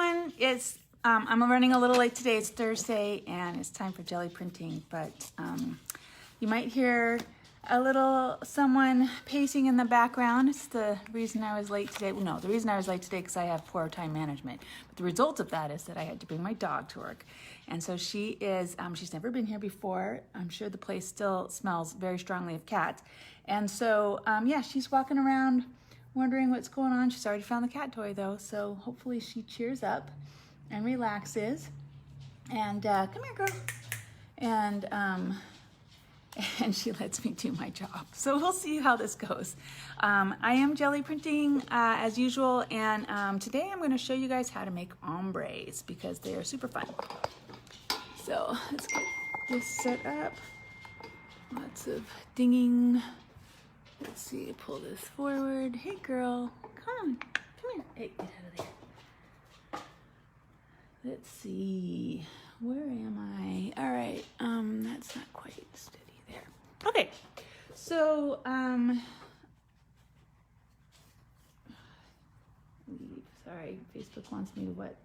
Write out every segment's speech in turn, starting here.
everyone. I'm running a little late today. It's Thursday and it's time for jelly printing, but you might hear a little someone pacing in the background. It's the reason I was late today. Well, no, the reason I was late today because I have poor time management. But the result of that is that I had to bring my dog to work. And so she is, she's never been here before. I'm sure the place still smells very strongly of cats. And so, yeah, she's walking around wondering what's going on. She's already found the cat toy though, so hopefully she cheers up and relaxes. And come here, girl. And she lets me do my job. So we'll see how this goes. I am jelly printing as usual, and today I'm going to show you guys how to make ombres because they are super fun. So let's get this set up. Lots of dinging. Let's see, pull this forward. Hey girl, come here. Hey, get out of there. Let's see, where am I? All right, that's not quite steady there. Okay, so, sorry, Facebook wants me to what?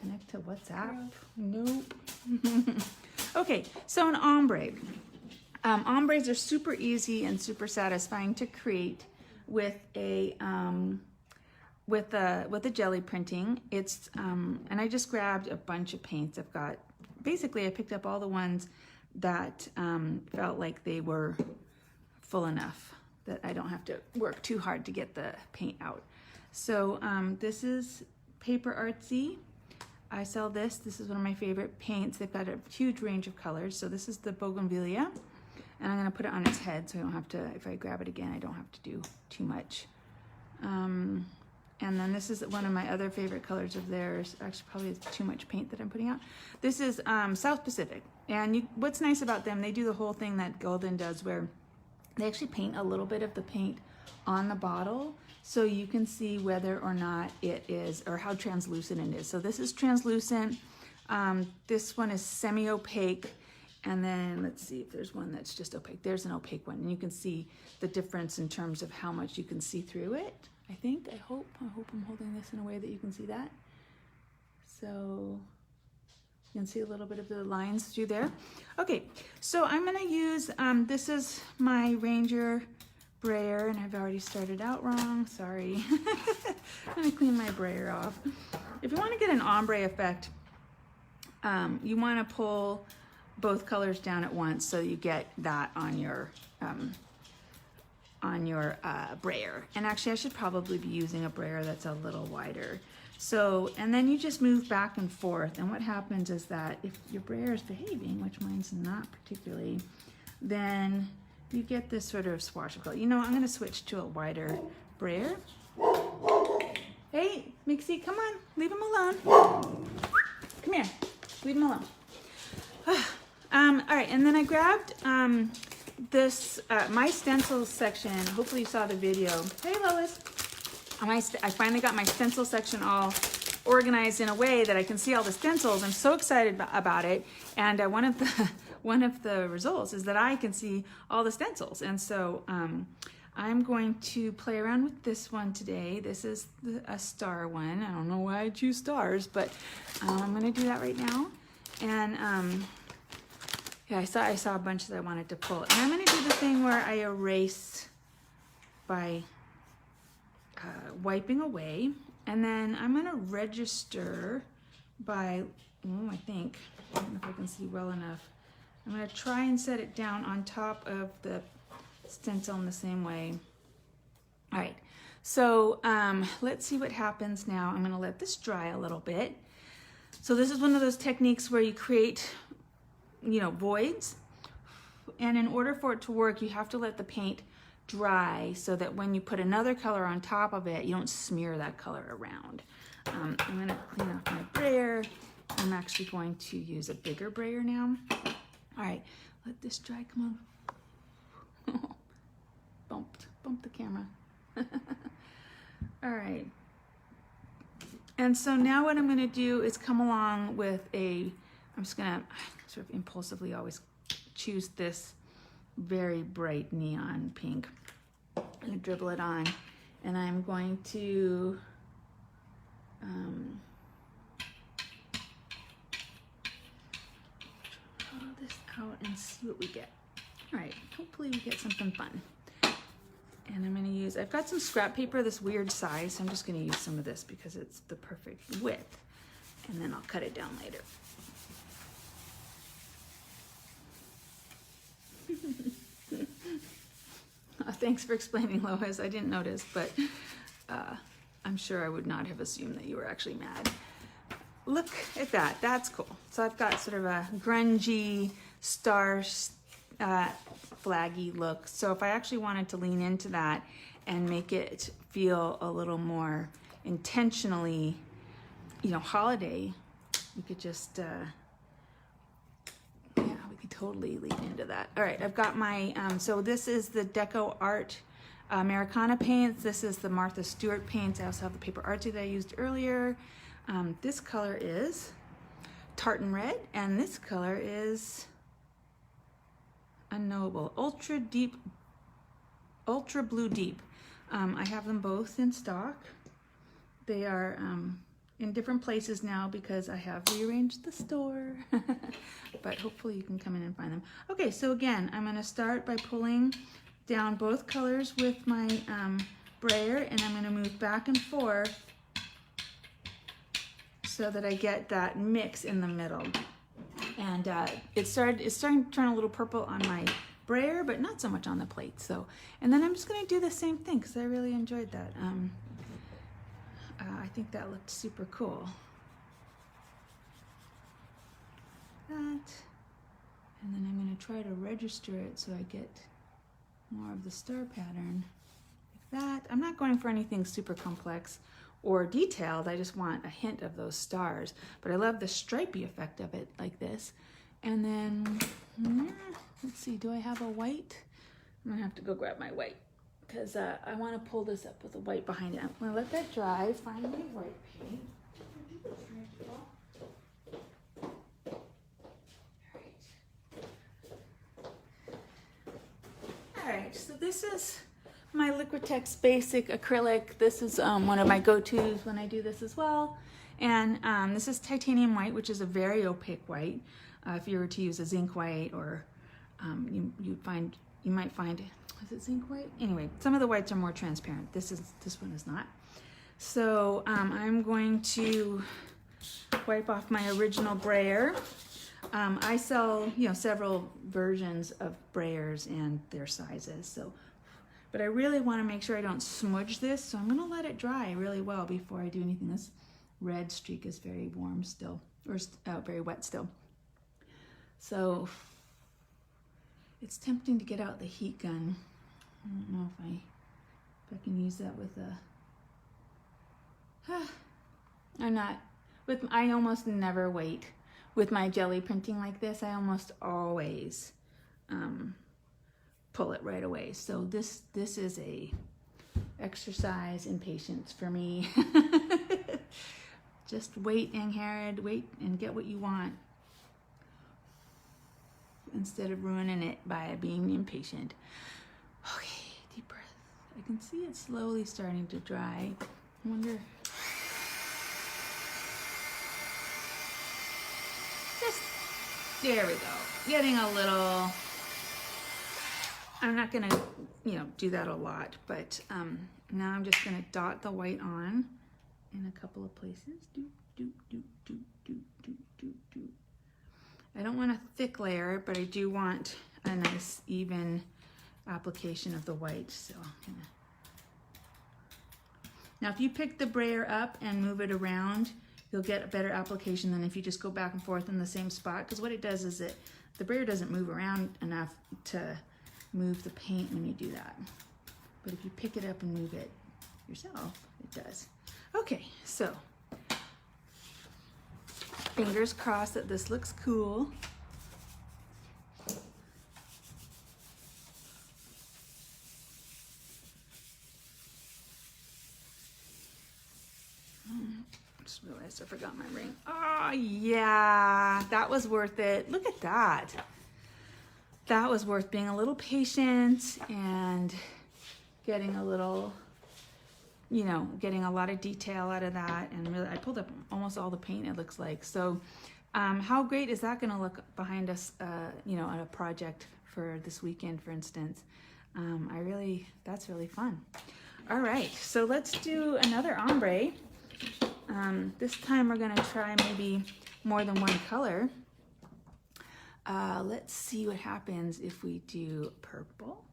Connect to WhatsApp? Nope. Okay, so an ombre. Ombres are super easy and super satisfying to create with a jelly printing. It's and I just grabbed a bunch of paints. I've got basically I picked up all the ones that felt like they were full enough that I don't have to work too hard to get the paint out. So this is Paperartsy. I sell this. This is one of my favorite paints. They've got a huge range of colors. So this is the bouganvelia. And I'm going to put it on its head so I don't have to, if I grab it again, I don't have to do too much. And then this is one of my other favorite colors of theirs. Actually, probably it's too much paint that I'm putting out. This is South Pacific. And what's nice about them, they do the whole thing that Golden does where they actually paint a little bit of the paint on the bottle so you can see whether or not it is, or how translucent it is. So this is translucent. This one is semi-opaque. And then let's see if there's one that's just opaque. There's an opaque one, and you can see the difference in terms of how much you can see through it. I think, I hope I'm holding this in a way that you can see that. So you can see a little bit of the lines through there. Okay, so I'm gonna use, this is my Ranger brayer, and I've already started out wrong, sorry. I'm gonna clean my brayer off. If you wanna get an ombre effect, you wanna pull both colors down at once so you get that on your brayer. And actually I should probably be using a brayer that's a little wider. So, and then you just move back and forth, and what happens is that if your brayer is behaving, which mine's not particularly, then you get this sort of swash of color. You know, I'm gonna switch to a wider brayer. Hey, Mixie, come on, leave him alone. Come here, leave him alone. All right, and then I grabbed this, my stencils section. Hopefully you saw the video. Hey, Lois. I finally got my stencil section all organized in a way that I can see all the stencils. I'm so excited about it. And one of the results is that I can see all the stencils. And so I'm going to play around with this one today. This is a star one. I don't know why I choose stars, but I'm going to do that right now. And yeah, I saw a bunch that I wanted to pull. And I'm going to do the thing where I erase by wiping away. And then I'm going to register by, I don't know if I can see well enough. I'm going to try and set it down on top of the stencil in the same way. All right, so let's see what happens now. I'm going to let this dry a little bit. So this is one of those techniques where you create, you know, voids, and in order for it to work you have to let the paint dry so that when you put another color on top of it you don't smear that color around. I'm going to clean off my brayer. I'm actually going to use a bigger brayer now. All right, let this dry. Come on. Bumped the camera. All right, and so now what I'm going to do is come along with I'm just going to sort of impulsively always choose this very bright neon pink. I'm going to dribble it on, and I'm going to this out and see what we get. All right, hopefully we get something fun. And I'm gonna use, I've got some scrap paper, this weird size, so I'm just gonna use some of this because it's the perfect width. And then I'll cut it down later. Thanks for explaining, Lois. I didn't notice, but I'm sure I would not have assumed that you were actually mad. Look at that, that's cool. So I've got sort of a grungy, star flaggy look. So if I actually wanted to lean into that and make it feel a little more intentionally, you know, holiday, we could just, yeah, we could totally lean into that. All right, I've got my, so this is the DecoArt Americana paints. This is the Martha Stewart paints. I also have the Paperartsy that I used earlier. This color is Tartan Red, and this color is unknowable, ultra blue deep. I have them both in stock. They are in different places now because I have rearranged the store, but hopefully you can come in and find them. Okay, so again, I'm gonna start by pulling down both colors with my brayer, and I'm gonna move back and forth so that I get that mix in the middle. And it's starting to turn a little purple on my brayer, but not so much on the plate. So, and then I'm just gonna do the same thing because I really enjoyed that. I think that looked super cool. That, and then I'm gonna try to register it so I get more of the star pattern like that. I'm not going for anything super complex or detailed. I just want a hint of those stars, but I love the stripy effect of it like this. And then, let's see, do I have a white? I'm gonna have to go grab my white because I want to pull this up with a white behind it. I'm gonna let that dry, find my white paint. All right, so this is my Liquitex Basic Acrylic. This is one of my go-tos when I do this as well. And this is titanium white, which is a very opaque white. If you were to use a zinc white, or you might find, is it zinc white? Anyway, some of the whites are more transparent. This one is not. So I'm going to wipe off my original brayer. I sell, you know, several versions of brayers and their sizes. So, but I really want to make sure I don't smudge this, so I'm going to let it dry really well before I do anything. This red streak is very warm still, or very wet still. So it's tempting to get out the heat gun. I don't know if I can use that with a, I almost never wait. With my Geli printing like this, I almost always pull it right away. So this is a exercise in patience for me. Just wait, Angharad, wait and get what you want, instead of ruining it by being impatient. Okay, deep breath. I can see it slowly starting to dry. I wonder. There we go. Getting a little, I'm not gonna, do that a lot, but now I'm just gonna dot the white on in a couple of places. I don't want a thick layer, but I do want a nice even application of the white. So I'm gonna. Now if you pick the brayer up and move it around, you'll get a better application than if you just go back and forth in the same spot, because what it does is the brayer doesn't move around enough to move the paint when you do that. But if you pick it up and move it yourself, it does. Okay, so fingers crossed that this looks cool. Just realized I forgot my ring. Oh yeah, that was worth it. Look at that. That was worth being a little patient and getting a little, getting a lot of detail out of that. And really, I pulled up almost all the paint, it looks like. So How great is that going to look behind us, you know, on a project for this weekend, for instance? That's really fun. All right, so let's do another ombre. This time we're going to try maybe more than one color. Let's see what happens if we do purple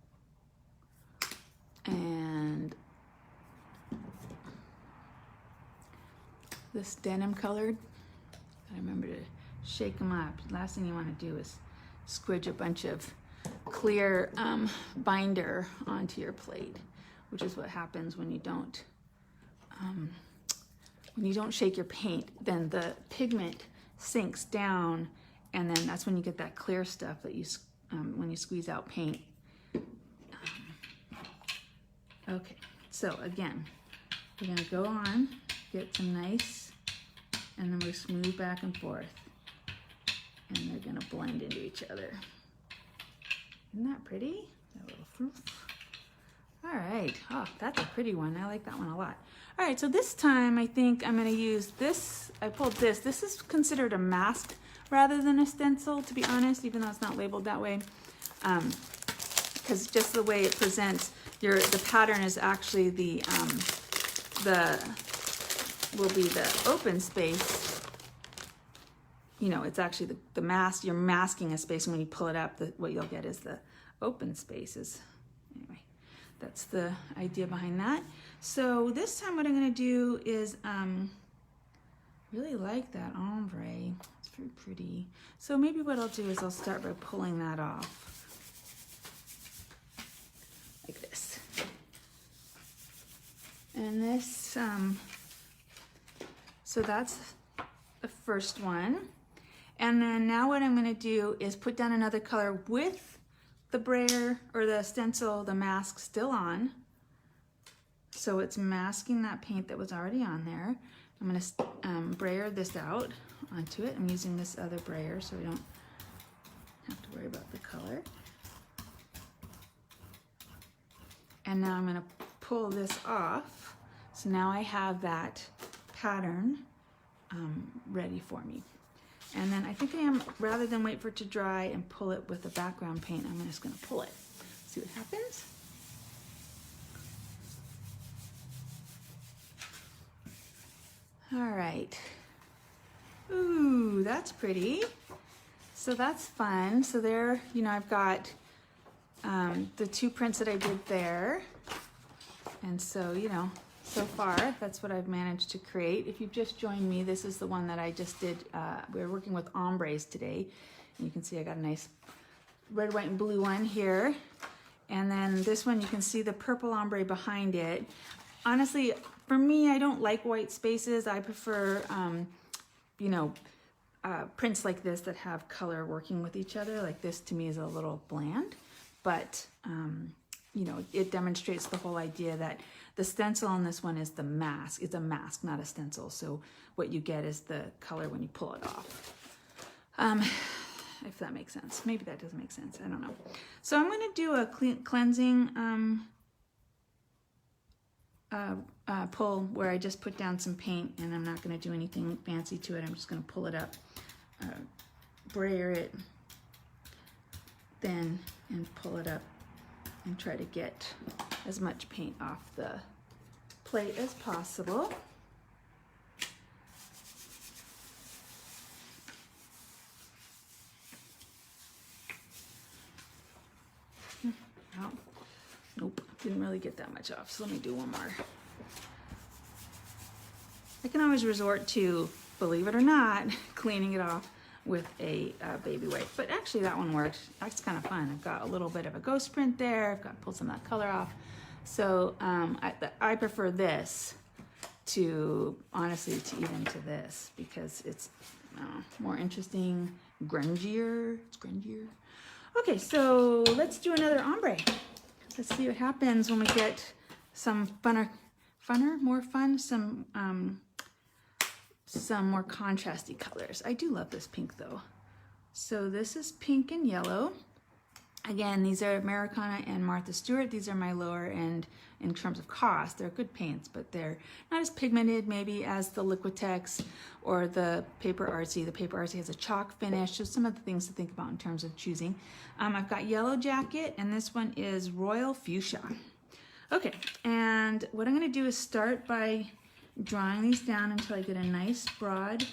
and this denim colored. I remember to shake them up. Last thing you want to do is squidge a bunch of clear binder onto your plate, which is what happens when you don't shake your paint. Then the pigment sinks down, and then that's when you get that clear stuff that you when you squeeze out paint. Okay, so again, we're gonna go on, get some nice, and then we smooth back and forth, and they're gonna blend into each other. Isn't that pretty? That little fruit. All right, oh, that's a pretty one. I like that one a lot. All right, so this time I think I'm gonna use this. I pulled this. This is considered a mask rather than a stencil, to be honest, even though it's not labeled that way. Because just the way it presents, the pattern is actually will be the open space. You know, it's actually the mask. You're masking a space, and when you pull it up, what you'll get is the open spaces. Anyway, that's the idea behind that. So this time what I'm going to do is really like that ombre. It's very pretty. So maybe what I'll do is I'll start by pulling that off. Like this. And this, so that's the first one. And then now what I'm going to do is put down another color with the brayer or the stencil, the mask still on. So it's masking that paint that was already on there. I'm going to brayer this out onto it. I'm using this other brayer so we don't have to worry about the color. And now I'm going to pull this off. So now I have that pattern ready for me. And then I think rather than wait for it to dry and pull it with the background paint, I'm just going to pull it. See what happens? All right. Ooh, that's pretty. So that's fun. So there, you know, I've got the two prints that I did there. And so, you know, so far, that's what I've managed to create. If you've just joined me, this is the one that I just did. We were working with ombres today. And you can see I got a nice red, white, and blue one here. And then this one, you can see the purple ombre behind it. Honestly, for me, I don't like white spaces. I prefer, you know, prints like this that have color working with each other. Like this to me is a little bland, but you know, it demonstrates the whole idea that the stencil on this one is the mask. It's a mask, not a stencil. So what you get is the color when you pull it off. If that makes sense. Maybe that doesn't make sense. I don't know. So I'm going to do a cleansing pull where I just put down some paint, and I'm not going to do anything fancy to it. I'm just going to pull it up, brayer it, then and pull it up and try to get as much paint off the plate as possible. Oh, nope, didn't really get that much off, so let me do one more. I can always resort to, believe it or not, cleaning it off with a baby wipe, but actually that one worked. That's kind of fun. I've got a little bit of a ghost print there. I've got to pull some of that color off. So I prefer this to, honestly, to even to this, because it's more interesting, grungier. It's grungier. Okay, so let's do another ombre. Let's see what happens when we get some more fun, some more contrasty colors. I do love this pink though. So this is pink and yellow. Again, these are Americana and Martha Stewart. These are my lower end in terms of cost. They're good paints, but they're not as pigmented maybe as the Liquitex or the Paperartsy. The Paperartsy has a chalk finish. So some of the things to think about in terms of choosing. I've got Yellow Jacket, and this one is Royal Fuchsia. Okay, and what I'm going to do is start by drawing these down until I get a nice broad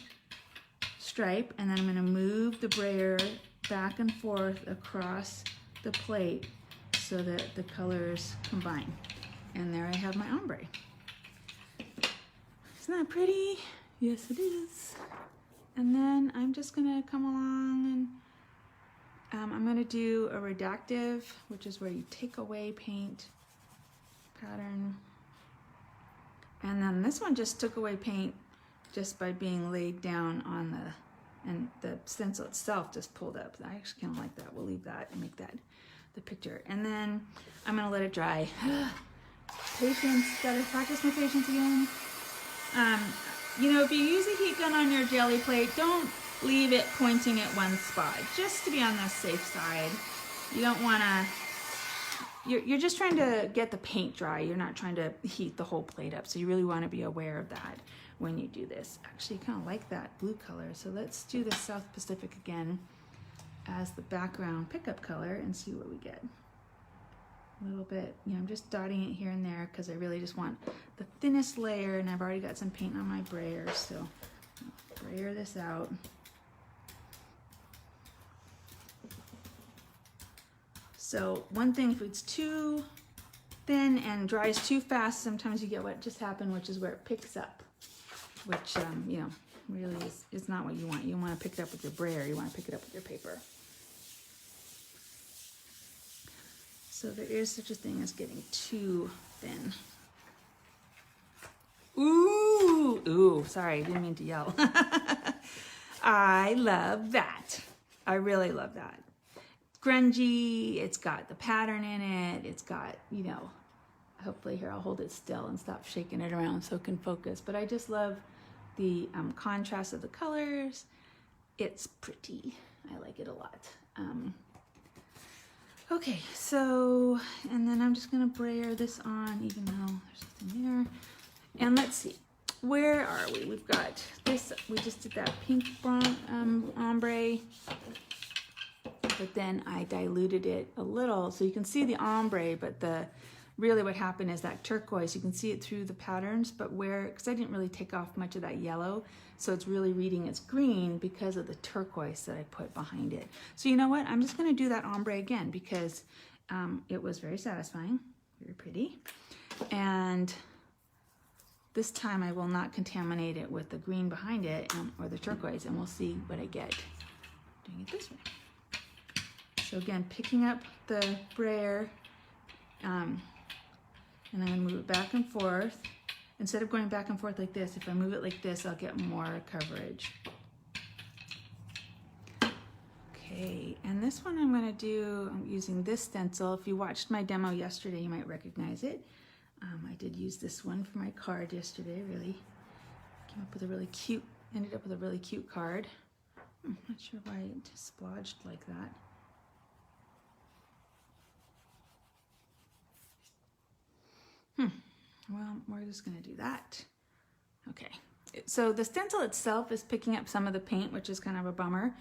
stripe, and then I'm going to move the brayer back and forth across the plate so that the colors combine. And there I have my ombre. Isn't that pretty? Yes, it is. And then I'm just gonna come along and I'm gonna do a redactive, which is where you take away paint pattern. And then this one just took away paint just by being laid down on and the stencil itself just pulled up. I actually kind of like that. We'll leave that and make that the picture. And then I'm gonna let it dry. Patience, gotta practice my patience again. You know, if you use a heat gun on your jelly plate, don't leave it pointing at one spot, just to be on the safe side. You don't wanna, you're just trying to get the paint dry. You're not trying to heat the whole plate up. So you really wanna be aware of that when you do this. Actually, kind of like that blue color. So let's do the South Pacific again as the background pickup color and see what we get. A little bit, you know, I'm just dotting it here and there because I really just want the thinnest layer, and I've already got some paint on my brayer, so I'll brayer this out. So one thing, if it's too thin and dries too fast, sometimes you get what just happened, which is where it picks up, which, you know, really is not what you want. You don't want to pick it up with your brayer, you want to pick it up with your paper. So there is such a thing as getting too thin. Ooh, sorry, I didn't mean to yell. I love that. I really love that. Grungy, it's got the pattern in it, it's got, you know, hopefully here I'll hold it still and stop shaking it around so it can focus. But I just love the contrast of the colors. It's pretty. I like it a lot. Okay, so, and then I'm just gonna brayer this on even though there's nothing there. And let's see, where are we? We've got this, we just did that pink ombre, but then I diluted it a little so you can see the ombre, but really what happened is that turquoise, you can see it through the patterns, but because I didn't really take off much of that yellow, so it's really reading as green because of the turquoise that I put behind it. So you know what, I'm just gonna do that ombre again because it was very satisfying, very pretty. And this time I will not contaminate it with the green behind it or the turquoise, and we'll see what I get doing it this way. So again, picking up the brayer, and I'm gonna move it back and forth. Instead of going back and forth like this, if I move it like this, I'll get more coverage. Okay, and this one I'm gonna do, I'm using this stencil. If you watched my demo yesterday, you might recognize it. I did use this one for my card yesterday, really. Came up with a really cute, ended up with a really cute card. I'm not sure why it just splodged like that. Well, we're just gonna do that. Okay, so the stencil itself is picking up some of the paint, which is kind of a bummer,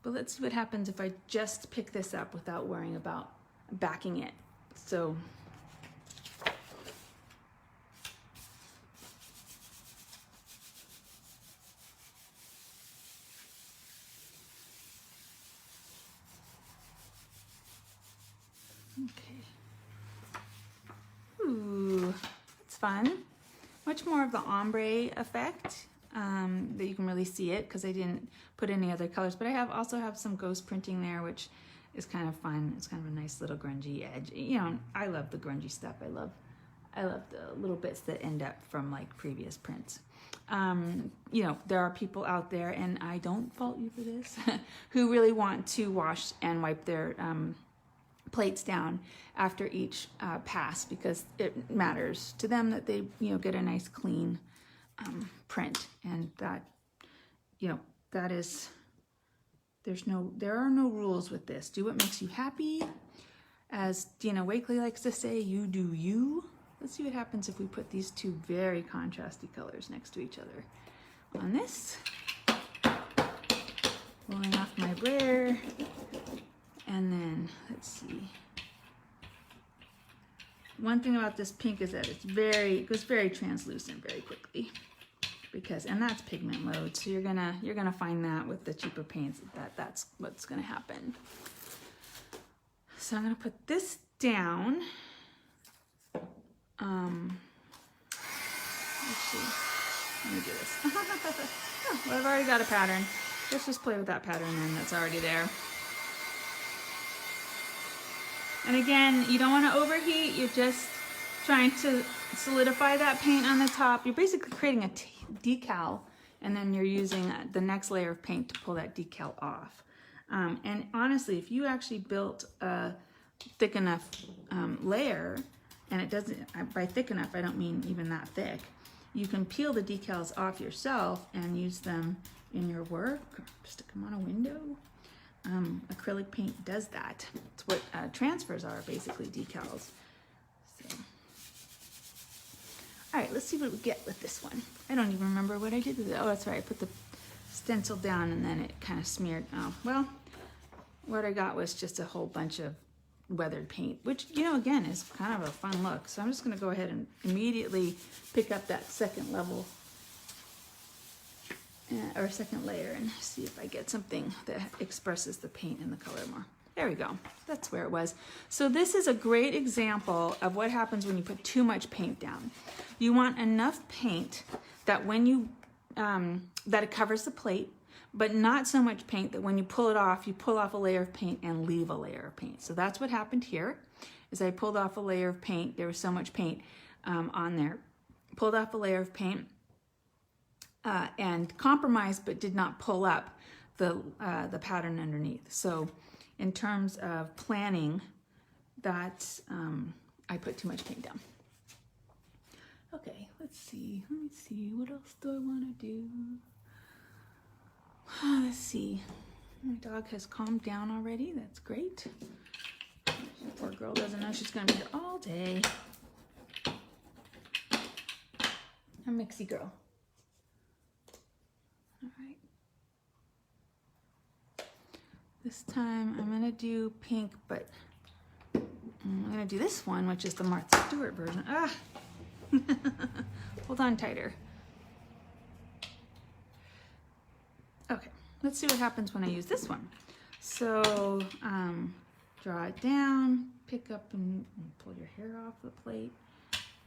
but let's see what happens if I just pick this up without worrying about backing it. So, okay. Ooh, that's fun. Much more of the ombre effect that you can really see it because I didn't put any other colors, but I also have some ghost printing there, which is kind of fun. It's kind of a nice little grungy edge. You know, I love the grungy stuff. I love the little bits that end up from like previous prints. You know, there are people out there, and I don't fault you for this, who really want to wash and wipe their plates down after each pass because it matters to them that they, you know, get a nice clean print, and that, you know, that is, there are no rules with this. Do what makes you happy, as Dina Wakely likes to say, you do you. Let's see what happens if we put these two very contrasty colors next to each other. On this, rolling off my brayer, and then let's see. One thing about this pink is that it goes very translucent very quickly, and that's pigment load. So you're gonna find that with the cheaper paints that's what's gonna happen. So I'm gonna put this down. Let's see. Let me do this. Oh, well, I've already got a pattern. Let's just play with that pattern then that's already there. And again, you don't want to overheat. You're just trying to solidify that paint on the top. You're basically creating a decal, and then you're using the next layer of paint to pull that decal off. And honestly, if you actually built a thick enough layer, and it doesn't, by thick enough, I don't mean even that thick, you can peel the decals off yourself and use them in your work, or stick them on a window. Acrylic paint does that. It's what transfers are, basically decals. So. All right, let's see what we get with this one. I don't even remember what I did with it. Oh, that's right, I put the stencil down and then it kind of smeared. Oh, well, what I got was just a whole bunch of weathered paint, which, you know, again, is kind of a fun look. So I'm just gonna go ahead and immediately pick up that second level or second layer and see if I get something that expresses the paint and the color more. There we go, that's where it was. So this is a great example of what happens when you put too much paint down. You want enough paint that when you, that it covers the plate, but not so much paint that when you pull it off, you pull off a layer of paint and leave a layer of paint. So that's what happened here, is I pulled off a layer of paint. There was so much paint on there. Pulled off a layer of paint and compromised, but did not pull up the pattern underneath. So in terms of planning, that I put too much paint down. Okay, let's see. Let me see. What else do I want to do? Let's see. My dog has calmed down already. That's great. Poor girl doesn't know she's going to be here all day. A mixy girl. All right. This time I'm going to do pink, but I'm going to do this one, which is the Martha Stewart version. Ah! Hold on tighter. Okay, let's see what happens when I use this one. So draw it down, pick up and pull your hair off the plate,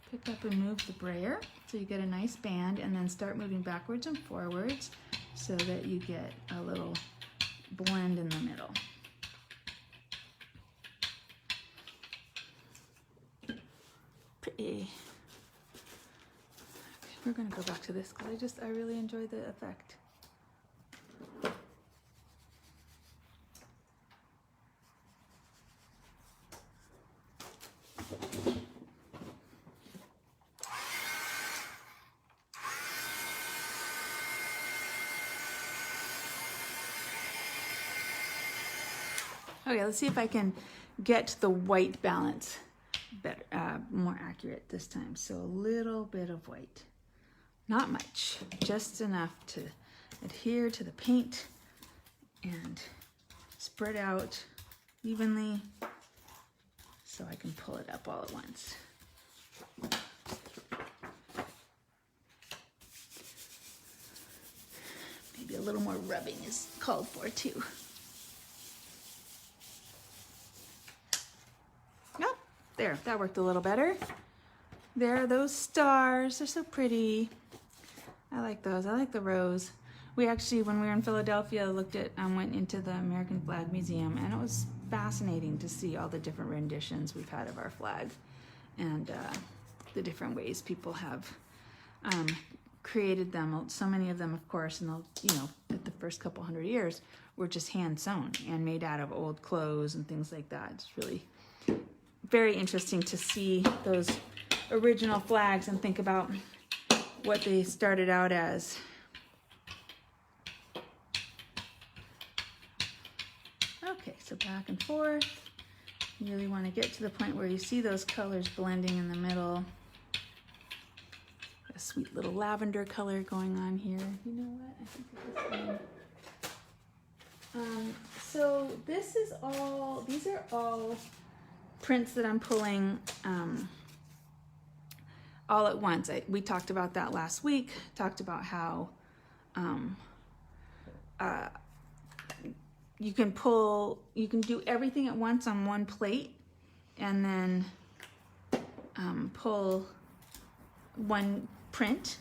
pick up and move the brayer so you get a nice band, and then start moving backwards and forwards so that you get a little blend in the middle. Pretty. Okay, we're gonna go back to this because I really enjoy the effect. Okay, let's see if I can get the white balance better, more accurate this time. So a little bit of white, not much, just enough to adhere to the paint and spread out evenly so I can pull it up all at once. Maybe a little more rubbing is called for too. There, that worked a little better. There are those stars. They're so pretty. I like those. I like the rose. We actually, when we were in Philadelphia, looked at went into the American Flag Museum, and it was fascinating to see all the different renditions we've had of our flag and the different ways people have created them. So many of them, of course, in the first couple hundred years, were just hand sewn and made out of old clothes and things like that. It's really very interesting to see those original flags and think about what they started out as. Okay, so back and forth, You really want to get to the point where you see those colors blending in the middle. A sweet little lavender color going on here. You know what? I think this one. So this is all, these are all prints that I'm pulling all at once. We talked about that last week, talked about how you can do everything at once on one plate and then pull one print,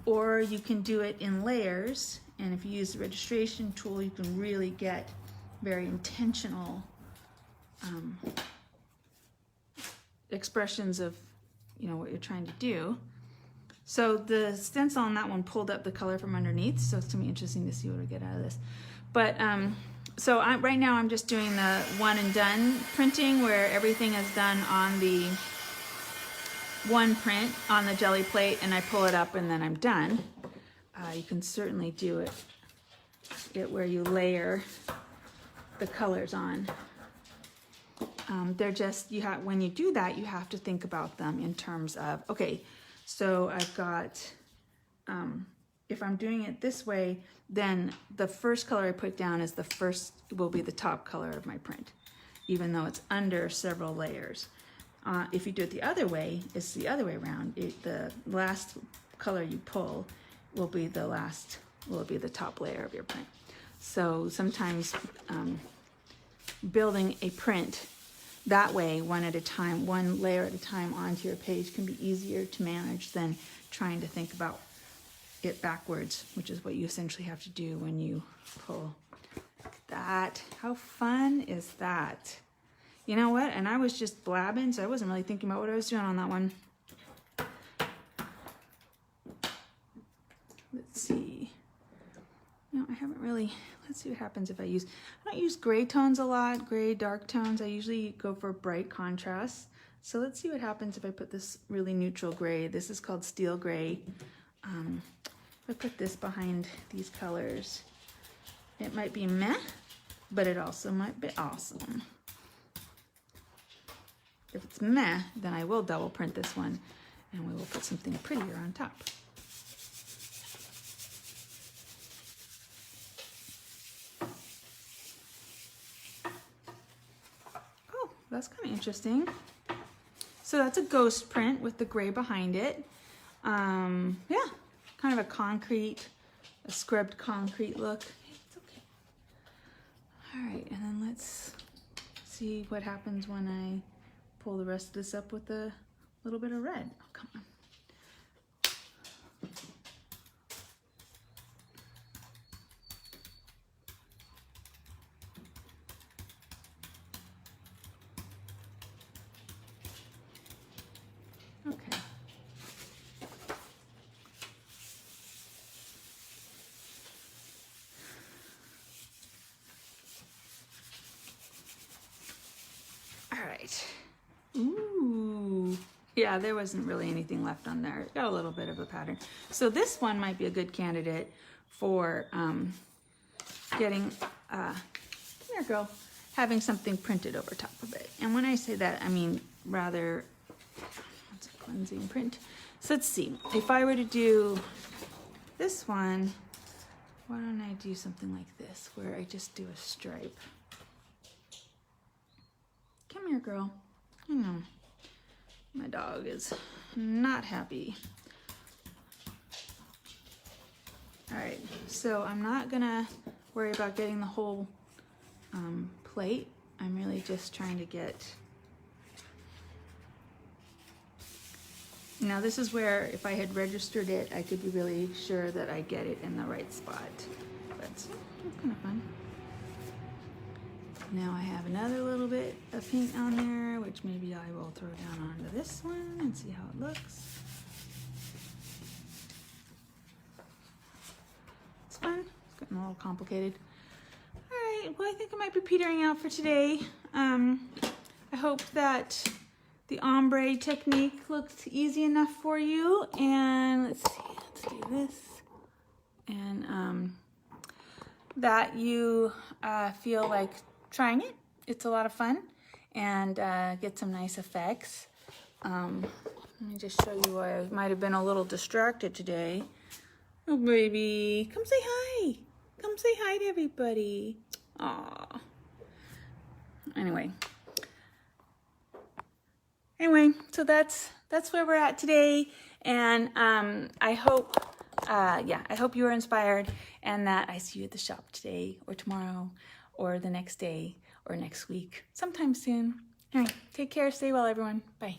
or you can do it in layers, and if you use the registration tool you can really get very intentional expressions of what you're trying to do. So the stencil on that one pulled up the color from underneath, so it's gonna be interesting to see what we get out of this. But so right now I'm just doing the one and done printing, where everything is done on the one print on the Geli plate, and I pull it up and then I'm done. You can certainly do it where you layer the colors on. They're just, when you do that, you have to think about them in terms of, okay, so I've got, if I'm doing it this way, then the first color I put down will be the top color of my print, even though it's under several layers. If you do it the other way, it's the other way around. The last color you pull will be the top layer of your print. So sometimes building a print that way, one layer at a time onto your page, can be easier to manage than trying to think about it backwards, which is what you essentially have to do when you pull that. How fun is that? You know what? And I was just blabbing, so I wasn't really thinking about what I was doing on that one. Let's see. No, I haven't really. Let's see what happens if I don't use gray tones a lot, gray dark tones. I usually go for bright contrasts. So let's see what happens if I put this really neutral gray. This is called steel gray. If I put this behind these colors, it might be meh, but it also might be awesome. If it's meh, then I will double print this one and we will put something prettier on top. Oh, that's kind of interesting. So that's a ghost print with the gray behind it. Yeah, kind of a scrubbed concrete look. It's okay. All right, and then let's see what happens when I pull the rest of this up with a little bit of red. Oh, come on. Okay. All right. Ooh, yeah, there wasn't really anything left on there. It got a little bit of a pattern. So this one might be a good candidate for getting, come here, girl, having something printed over top of it. And when I say that, I mean rather, it's a cleansing print. So let's see, if I were to do this one, why don't I do something like this, where I just do a stripe. Come here, girl. I know, my dog is not happy. All right, so I'm not gonna worry about getting the whole plate. I'm really just trying to get, now this is where if I had registered it, I could be really sure that I get it in the right spot. But it's kind of fun. Now I have another little bit of paint on there, which maybe I will throw down onto this one and see how it looks. It's fun. It's getting a little complicated. All right, well, I think I might be petering out for today. I hope that the ombre technique looked easy enough for you. And let's see, let's do this. And that you feel like trying it. It's a lot of fun. and get some nice effects. Let me just show you why I might have been a little distracted today. Oh, baby, come say hi. Come say hi to everybody. Aw. Anyway, so that's where we're at today, and I hope you were inspired, and that I see you at the shop today or tomorrow or the next day or next week, sometime soon. Anyway, take care, stay well, everyone. Bye.